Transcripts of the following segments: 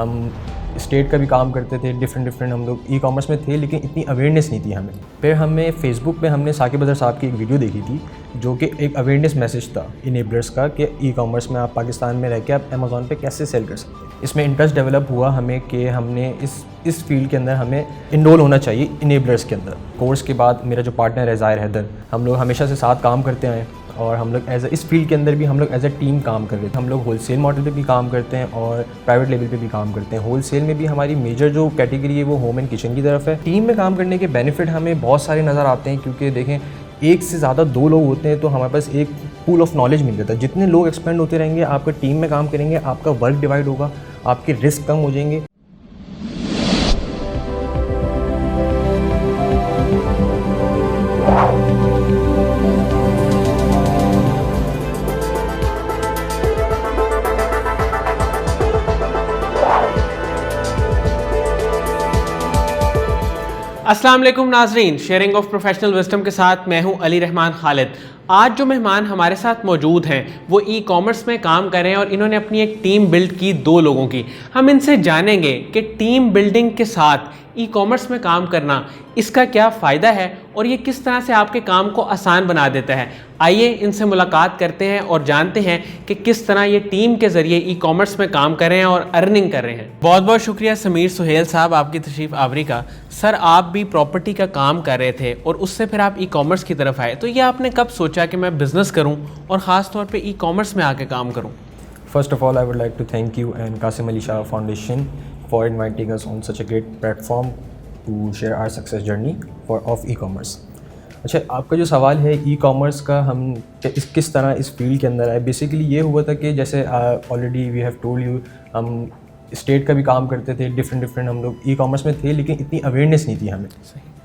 हम स्टेट का भी काम करते थे, डिफरेंट हम लोग ई कॉमर्स में थे, लेकिन इतनी अवेयरनेस नहीं थी हमें। फिर हमें फेसबुक पे हमने साकिब अज़हर साहब की एक वीडियो देखी थी जो कि एक अवेयरनेस मैसेज था इनेबलर्स का कि ई कॉमर्स में आप पाकिस्तान में रह के आप अमेज़ॉन पे कैसे सेल कर सकते हैं। इसमें इंटरेस्ट डेवलप हुआ हमें कि हमने इस फील्ड के अंदर हमें इनरोल होना चाहिए इनेबलर्स के अंदर। कोर्स के बाद मेरा जो पार्टनर है ज़ाहिर हैदर, हम लोग हमेशा से साथ काम करते आए और हम लोग इस फील्ड के अंदर भी हम लोग एज अ टीम काम कर रहे थे। हम लोग होलसेल मॉडल पे भी काम करते हैं और प्राइवेट लेवल पे भी काम करते हैं। होलसेल में भी हमारी मेजर जो कैटेगरी है वो होम एंड किचन की तरफ है। टीम में काम करने के बेनिफिट हमें बहुत सारे नज़र आते हैं, क्योंकि देखें एक से ज़्यादा 2 लोग होते हैं तो हमारे पास एक पूल ऑफ नॉलेज मिल जाता है। जितने लोग एक्सपेंड होते रहेंगे, आपका टीम में काम करेंगे, आपका वर्क डिवाइड होगा, आपके रिस्क कम हो जाएंगे। अस्सलाम वालेकुम नाजरीन, शेयरिंग ऑफ प्रोफेशनल विजडम के साथ मैं हूं अली रहमान खालिद। आज जो मेहमान हमारे साथ मौजूद हैं वो ई कॉमर्स में काम कर रहे हैं और इन्होंने अपनी एक टीम बिल्ड की 2 लोगों की। हम इनसे जानेंगे कि टीम बिल्डिंग के साथ ई कॉमर्स में काम करना इसका क्या फ़ायदा है और ये किस तरह से आपके काम को आसान बना देता है। आइए इनसे मुलाकात करते हैं और जानते हैं कि किस तरह ये टीम के ज़रिए ई कॉमर्स में काम कर रहे हैं और अर्निंग कर रहे हैं। बहुत बहुत शुक्रिया समीर सुहेल साहब आपकी तशरीफ़ आवरी का। सर, आप भी प्रॉपर्टी का काम कर रहे थे और उससे फिर आप ई कॉमर्स की तरफ आए, तो ये आपने कब सोचा कि मैं बिज़नेस करूँ और ख़ास तौर पर ई कॉमर्स में आके काम करूँ? First of all, I would like to thank you and Qasim Ali Shah Foundation for inviting us on such a great platform to share our success journey of e-commerce. अच्छा, आपका जो सवाल है e commerce का, हम किस तरह इस फील्ड के अंदर आए, बेसिकली ये हुआ था कि जैसे already we have told you, हम स्टेट का भी काम करते थे, डिफरेंट हम लोग ई कॉमर्स में थे, लेकिन इतनी अवेयरनेस नहीं थी हमें।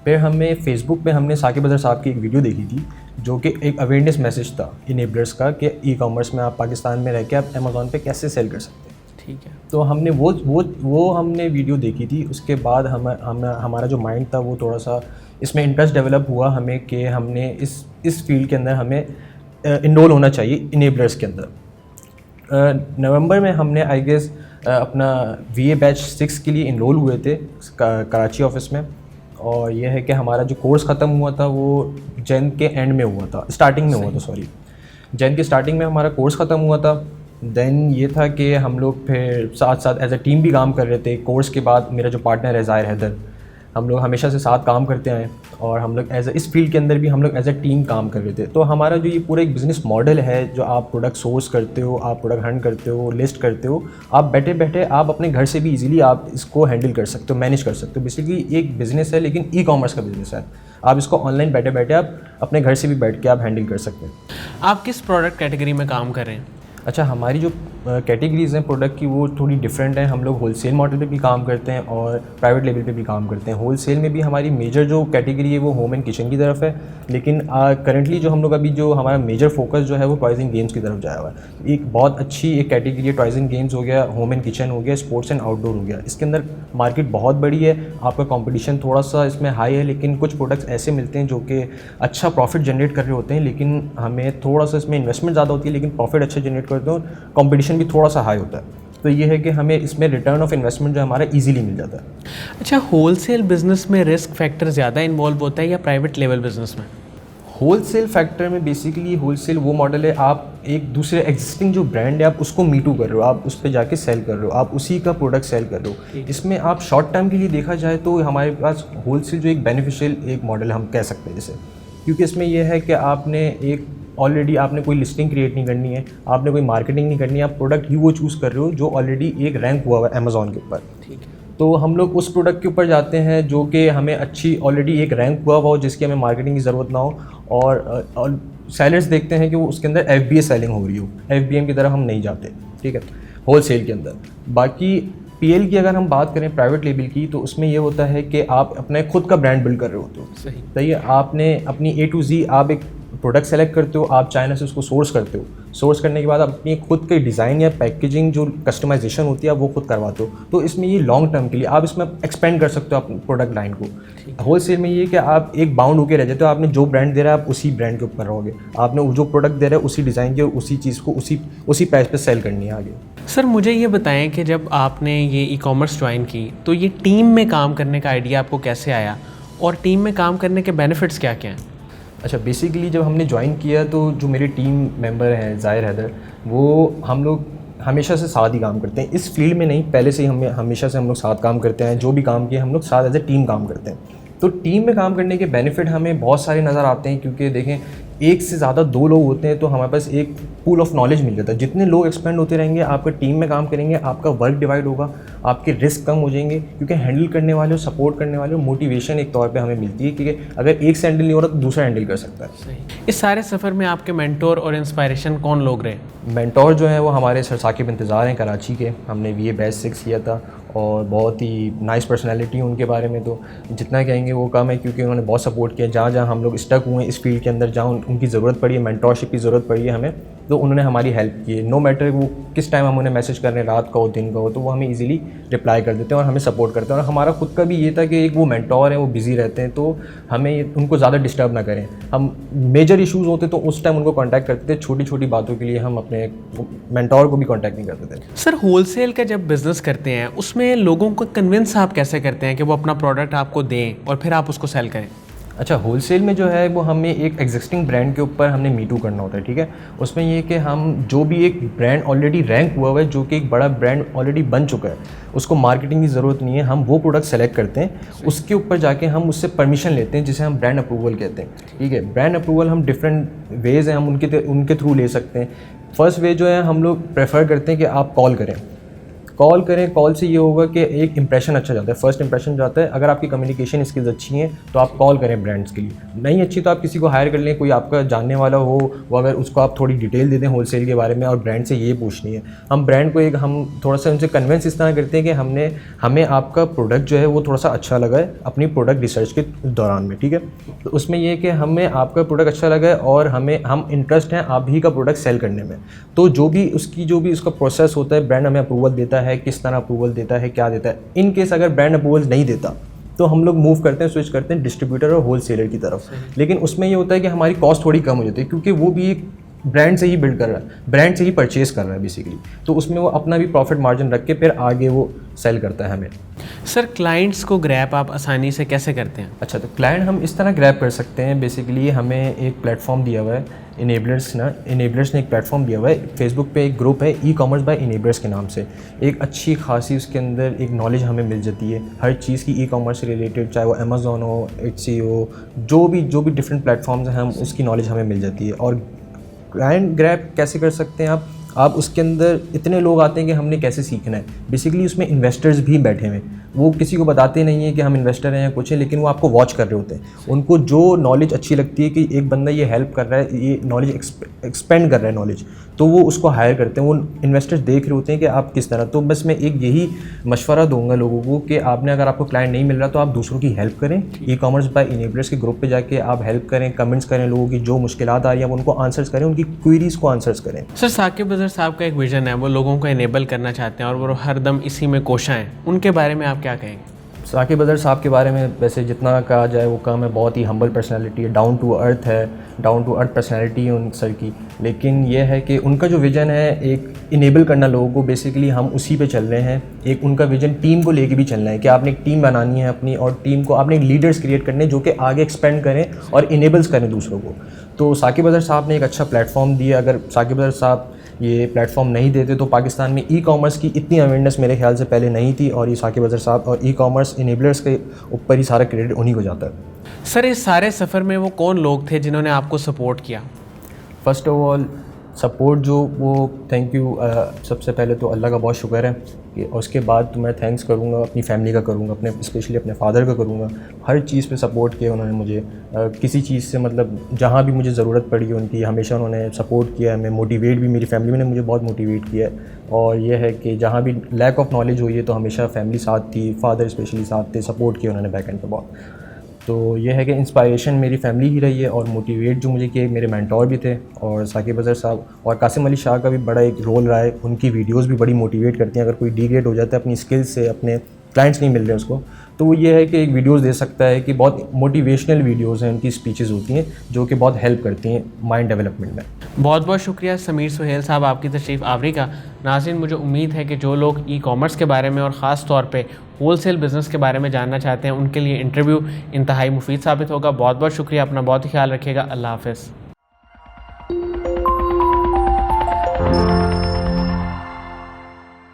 फिर हमें फेसबुक पे हमने साकिब अज़हर साहब की एक वीडियो देखी थी जो कि एक अवेयरनेस मैसेज था इनेबलर्स का कि ई कॉमर्स में आप पाकिस्तान में रह के आप अमेज़ॉन पे कैसे सेल कर सकते हैं। ठीक है। तो हमने वो हमने वीडियो देखी थी। उसके बाद हमारा जो माइंड था वो थोड़ा सा इसमें इंटरेस्ट डेवलप हुआ हमें कि हमने इस फील्ड के अंदर हमें इनरोल होना चाहिए इनेबलर्स के अंदर। नवंबर में हमने आई गेस अपना VA बैच 6 के लिए इनरोल हुए थे कराची ऑफिस में। और यह है कि हमारा जो कोर्स ख़त्म हुआ था वो जैन के एंड में हुआ था, स्टार्टिंग में हुआ था, सॉरी जैन के स्टार्टिंग में हमारा कोर्स ख़त्म हुआ था। देन ये था कि हम लोग फिर साथ साथ एज अ टीम भी काम कर रहे थे। कोर्स के बाद मेरा जो पार्टनर है ज़ाहिर हैदर, हम लोग हमेशा से साथ काम करते आए और हम लोग इस फील्ड के अंदर भी हम लोग एज अ टीम काम कर रहे थे। तो हमारा जो ये पूरा एक बिज़नेस मॉडल है, जो आप प्रोडक्ट सोर्स करते हो, आप प्रोडक्ट हंट करते हो, लिस्ट करते हो, आप बैठे बैठे आप अपने घर से भी इजीली आप इसको हैंडल कर सकते हो, मैनेज कर सकते हो। बेसिकली एक बिज़नेस है, लेकिन ई कॉमर्स का बिज़नेस है। आप इसको ऑनलाइन बैठे बैठे आप अपने घर से भी बैठ के आप हैंडल कर सकते हैं। आप किस प्रोडक्ट कैटेगरी में काम कर रहे हैं? अच्छा, हमारी जो कैटेगरीज़ हैं प्रोडक्ट की वो थोड़ी डिफरेंट हैं। हम लोग होलसेल मॉडल पे भी काम करते हैं और प्राइवेट लेवल पे भी काम करते हैं। होलसेल में भी हमारी मेजर जो कैटेगरी है वो होम एंड किचन की तरफ है, लेकिन करंटली जो हम लोग अभी जो हमारा मेजर फोकस जो है वो टॉयज़ एंड गेम्स की तरफ जाया हुआ है। एक बहुत अच्छी एक कैटेगरी है, टॉयज़ एंड गेम्स हो गया, होम एंड किचन हो गया, स्पोर्ट्स एंड आउटडोर हो गया। इसके अंदर मार्केट बहुत बड़ी है, आपका कॉम्पिटिशन थोड़ा सा इसमें हाई है, लेकिन कुछ प्रोडक्ट्स ऐसे मिलते हैं जो कि अच्छा प्रॉफिट जनरेट कर रहे होते हैं, लेकिन हमें थोड़ा सा इसमें इन्वेस्टमेंट ज़्यादा होती है, लेकिन प्रॉफिट अच्छा जनरेट करते हैं और कॉम्पिटिशन भी थोड़ा सा हाई होता है। तो ये है कि हमें इसमें रिटर्न ऑफ इन्वेस्टमेंट जो हमारा इजीली मिल जाता है। अच्छा, होलसेल बिजनेस में रिस्क फैक्टर ज़्यादा इन्वॉल्व होता है या प्राइवेट लेवल बिजनेस में? होलसेल फैक्टर में बेसिकली होलसेल वो मॉडल है, आप एक दूसरे एग्जिस्टिंग जो ब्रांड है आप उसको मीटू कर रहे हो, आप उस पर जाके सेल कर रहे हो, आप उसी का प्रोडक्ट सेल कर रहे हो। इसमें आप शॉर्ट टर्म के लिए देखा जाए तो हमारे पास होलसेल जो एक बेनिफिशियल एक मॉडल हम कह सकते हैं जैसे, क्योंकि इसमें यह है कि आपने एक ऑलरेडी आपने कोई लिस्टिंग क्रिएट नहीं करनी है, आपने कोई मार्केटिंग नहीं करनी है, आप प्रोडक्ट ही वो चूज़ कर रहे हो जो ऑलरेडी एक रैंक हुआ हुआ है अमेज़ॉन के ऊपर। ठीक है। तो हम लोग उस प्रोडक्ट के ऊपर जाते हैं जो कि हमें अच्छी ऑलरेडी एक रैंक हुआ हो, जिसकी हमें मार्केटिंग की ज़रूरत ना हो, और सेलर्स देखते हैं कि वो उसके अंदर FBA सेलिंग हो रही हो। FBM की तरफ हम नहीं जाते, ठीक है, होलसेल के अंदर। बाकी PL की अगर हम बात करें प्राइवेट लेवल की, तो उसमें ये होता है कि आप अपने खुद का ब्रांड बिल्ड कर रहे होते हो। सही। सही है, आपने अपनी A to Z आप एक प्रोडक्ट सेलेक्ट करते हो, आप चाइना से उसको सोर्स करते हो, सोर्स करने के बाद आप अपनी खुद की डिज़ाइन या पैकेजिंग जो कस्टमाइजेशन होती है आप वो खुद करवाते हो। तो इसमें ये लॉन्ग टर्म के लिए आप इसमें एक्सपेंड कर सकते हो अपनी प्रोडक्ट लाइन को। होल सेल में ये है कि आप एक बाउंड होकर रह जाते हो, आपने जो ब्रांड दे रहा है आप उसी ब्रांड के ऊपर रहोगे, आपने जो प्रोडक्ट दे रहा है उसी डिज़ाइन की और उसी चीज़ को उसी प्राइस पे सेल करनी है आगे। सर मुझे ये बताएं कि जब आपने ये ई कॉमर्स ज्वाइन की तो ये टीम में काम करने का आइडिया आपको कैसे आया और टीम में काम करने के बेनिफिट्स क्या क्या हैं? अच्छा, बेसिकली जब हमने ज्वाइन किया तो जो मेरे टीम मेंबर हैं ज़ाहिर हैदर, वो हम लोग हमेशा से साथ ही काम करते हैं, इस फील्ड में नहीं, पहले से ही हमेशा से हम लोग साथ काम करते हैं, जो भी काम किए हम लोग साथ एज ए टीम काम करते हैं। तो टीम में काम करने के बेनिफिट हमें बहुत सारे नज़र आते हैं, क्योंकि देखें एक से ज़्यादा 2 लोग होते हैं तो हमारे पास एक पूल ऑफ नॉलेज मिल जाता है। जितने लोग एक्सपेंड होते रहेंगे, आपका टीम में काम करेंगे, आपका वर्क डिवाइड होगा, आपके रिस्क कम हो जाएंगे, क्योंकि हैंडल करने वाले और सपोर्ट करने वाले मोटिवेशन एक तौर पे हमें मिलती है, क्योंकि अगर एक से हैंडल नहीं हो रहा तो दूसरा हैंडल कर सकता है। सही। इस सारे सफ़र में आपके मेंटोर और इंस्पायरेशन कौन लोग रहे? मेंटोर जो है वो हमारे सर साकिब इंतज़ार हैं कराची के, हमने BA बैच 6 किया था और बहुत ही नाइस पर्सनालिटी है उनके बारे में तो जितना कहेंगे वो कम है, क्योंकि उन्होंने बहुत सपोर्ट किया। जहाँ जहाँ हम लोग स्टक हुए हैं इस फील्ड के अंदर, जहाँ उनकी ज़रूरत पड़ी है, मेंटोरशिप की ज़रूरत पड़ी है हमें, तो उन्होंने हमारी हेल्प की है। नो मैटर वो किस टाइम हम उन्हें मैसेज कर रहे हैं, रात का हो दिन का हो, तो वो हमें इजीली रिप्लाई कर देते हैं और हमें सपोर्ट करते हैं। और हमारा खुद का भी ये था कि एक वो मेंटोर है, वो बिज़ी रहते हैं तो हमें उनको ज़्यादा डिस्टर्ब ना करें। हम मेजर इश्यूज़ होते तो उस टाइम उनको कॉन्टैक्ट करते थे, छोटी छोटी बातों के लिए हम अपने मेंटोर को भी कॉन्टैक्ट नहीं करते थे। सर होलसेल का जब बिज़नेस करते हैं उसमें लोगों को कन्विंस आप कैसे करते हैं कि वो अपना प्रोडक्ट आपको दें और फिर आप उसको सेल करें? अच्छा, होलसेल में जो है वो हमें एक एग्जिस्टिंग ब्रांड के ऊपर हमने मीटू करना होता है, ठीक है। उसमें ये कि हम जो भी एक ब्रांड ऑलरेडी रैंक हुआ है, जो कि एक बड़ा ब्रांड ऑलरेडी बन चुका है, उसको मार्केटिंग की ज़रूरत नहीं है, हम वो प्रोडक्ट सेलेक्ट करते हैं, उसके ऊपर जाके हम उससे परमिशन लेते हैं, जिसे हम ब्रांड अप्रूवल कहते हैं, ठीक है। ब्रांड अप्रूवल हम डिफरेंट वेज़ हैं, हम उनके थ्रू ले सकते हैं। फर्स्ट वे जो है हम लोग प्रेफर करते हैं कि आप कॉल करें। कॉल से ये होगा कि एक इंप्रेशन अच्छा जाता है, फर्स्ट इंप्रेशन जाता है। अगर आपकी कम्युनिकेशन स्किल्स अच्छी हैं तो आप कॉल करें ब्रांड्स के लिए, नहीं अच्छी तो आप किसी को हायर कर लें, कोई आपका जानने वाला हो, वो अगर उसको आप थोड़ी डिटेल दे दें होलसेल के बारे में और ब्रांड से ये पूछनी है। हम ब्रांड को हम थोड़ा सा उनसे कन्विंस इस तरह करते हैं कि हमें आपका प्रोडक्ट जो है वो थोड़ा सा अच्छा लगा है अपनी प्रोडक्ट रिसर्च के दौरान में, ठीक है। तो उसमें ये है कि हमें आपका प्रोडक्ट अच्छा लगा है और हम इंटरेस्ट हैं आप ही का प्रोडक्ट सेल करने में। तो जो भी उसका प्रोसेस होता है, ब्रांड हमें अप्रूवल देता है, किस तरह अप्रूवल देता है, क्या देता है। इन केस अगर ब्रांड अप्रूवल नहीं देता तो हम लोग मूव करते हैं, स्विच करते हैं डिस्ट्रीब्यूटर और होलसेलर की तरफ। लेकिन उसमें ये होता है कि हमारी कॉस्ट थोड़ी कम हो जाती है, क्योंकि वो भी एक ब्रांड से ही बिल्ड कर रहा है, ब्रांड से ही परचेज कर रहा है बेसिकली, तो उसमें वो अपना भी प्रॉफिट मार्जिन रख के फिर आगे वो सेल करता है हमें। सर क्लाइंट्स को ग्रैप आप आसानी से कैसे करते हैं? अच्छा, तो क्लाइंट हम इस तरह ग्रैब कर सकते हैं, बेसिकली हमें एक प्लेटफॉर्म दिया हुआ है, इनेबलर्स ने एक प्लेटफॉर्म दिया हुआ है। फेसबुक पे एक ग्रुप है ई कॉमर्स बाय इनेबलर्स के नाम से। एक अच्छी खासी उसके अंदर एक नॉलेज हमें मिल जाती है हर चीज़ की ई कॉमर्स से रिलेटेड, चाहे वो अमेज़ॉन हो, Etsy हो, जो भी डिफरेंट प्लेटफॉर्म्स हैं, हम उसकी नॉलेज हमें मिल जाती है। और क्लाइंट ग्रैब कैसे कर सकते हैं आप उसके अंदर इतने लोग आते हैं कि हमने कैसे सीखना है। बेसिकली उसमें इन्वेस्टर्स भी बैठे हुए हैं, वो किसी को बताते नहीं है कि हम इन्वेस्टर हैं या कुछ है, लेकिन वो आपको वॉच कर रहे होते हैं। उनको जो नॉलेज अच्छी लगती है कि एक बंदा ये हेल्प कर रहा है, ये नॉलेज एक्सपेंड कर रहा है नॉलेज, तो वो उसको हायर करते हैं। वो इन्वेस्टर्स देख रहे होते हैं कि आप किस तरह। तो बस मैं एक यही मशवरा दूंगा लोगों को कि अगर आपको क्लाइंट नहीं मिल रहा तो आप दूसरों की हेल्प करें। ई कॉमर्स बाय इनेबलर्स के ग्रुप पे जाके आप हेल्प करें, कमेंट्स करें, लोगों की जो मुश्किलात आ रही हैं उनको आंसर्स करें, उनकी क्वेरीज़ को आंसर्स करें। सर साकिब अज़हर साहब का एक विज़न है, वो लोगों को इनेबल करना चाहते हैं और वो हरदम इसी में कोशा हैं, उनके बारे में आप क्या कहेंगे? साकिब अज़हर साहब के बारे में वैसे जितना कहा जाए वो कम है। बहुत ही हम्बल पर्सनालिटी है, डाउन टू अर्थ पर्सनालिटी है उन सर की। लेकिन ये है कि उनका जो विज़न है एक इनेबल करना लोगों को, बेसिकली हम उसी पे चल रहे हैं। एक उनका विज़न टीम को लेके भी चलना है कि आपने एक टीम बनानी है अपनी, और टीम को आपने लीडर्स क्रिएट करने जो कि आगे एक्सपेंड करें और इनेबल्स करें दूसरों को। तो साकिब अज़हर साहब ने एक अच्छा प्लेटफॉर्म दिया। अगर साकिब अज़हर साहब ये प्लेटफॉर्म नहीं देते तो पाकिस्तान में ई कॉमर्स की इतनी अवेयरनेस मेरे ख्याल से पहले नहीं थी, और ये साकिब अज़हर साहब और ई कॉमर्स इनेबलर्स के ऊपर ही सारा क्रेडिट उन्हीं को जाता है। सर इस सारे सफ़र में वो कौन लोग थे जिन्होंने आपको सपोर्ट किया? फ़र्स्ट ऑफ ऑल सपोर्ट जो वो थैंक यू, सबसे पहले तो अल्लाह का बहुत शुक्र है कि, और उसके बाद तो मैं थैंक्स करूँगा अपनी फैमिली का करूँगा, अपने स्पेशली अपने फादर का करूँगा। हर चीज़ पे सपोर्ट किया उन्होंने मुझे, किसी चीज़ से मतलब जहाँ भी मुझे ज़रूरत पड़ी उनकी हमेशा उन्होंने सपोर्ट किया है। मैं मोटिवेट भी, मेरी फैमिली ने मुझे बहुत मोटिवेट किया है। और ये है कि जहाँ भी लैक ऑफ नॉलेज हुई है तो हमेशा फैमिली साथ थी, फादर स्पेशली साथ थे, सपोर्ट किया उन्होंने बैक एंड पे बहुत। तो ये है कि इंस्पायरेशन मेरी फैमिली ही रही है और मोटिवेट जो मुझे किए मेरे मेंटोर भी थे, और साकिब अज़हर साहब और कासिम अली शाह का भी बड़ा एक रोल रहा है। उनकी वीडियोस भी बड़ी मोटिवेट करती हैं। अगर कोई डिग्रेड हो जाता है अपनी स्किल्स से, अपने क्लाइंट्स नहीं मिल रहे उसको, तो वो ये है कि एक वीडियोस दे सकता है कि बहुत मोटिवेशनल वीडियोस हैं, उनकी स्पीचेस होती हैं जो कि बहुत हेल्प करती हैं माइंड डेवलपमेंट में। बहुत बहुत शुक्रिया समीर सुहेल साहब आपकी तशरीफ़ आवरी का। नाज़रीन, मुझे उम्मीद है कि जो लोग ई कॉमर्स के बारे में और ख़ास तौर पे होलसेल बिज़नेस के बारे में जानना चाहते हैं, उनके लिए इंटरव्यू इंतहाई मुफीद साबित होगा। बहुत बहुत शुक्रिया, अपना बहुत ही ख्याल रखिएगा। अल्लाह हाफ़िज़।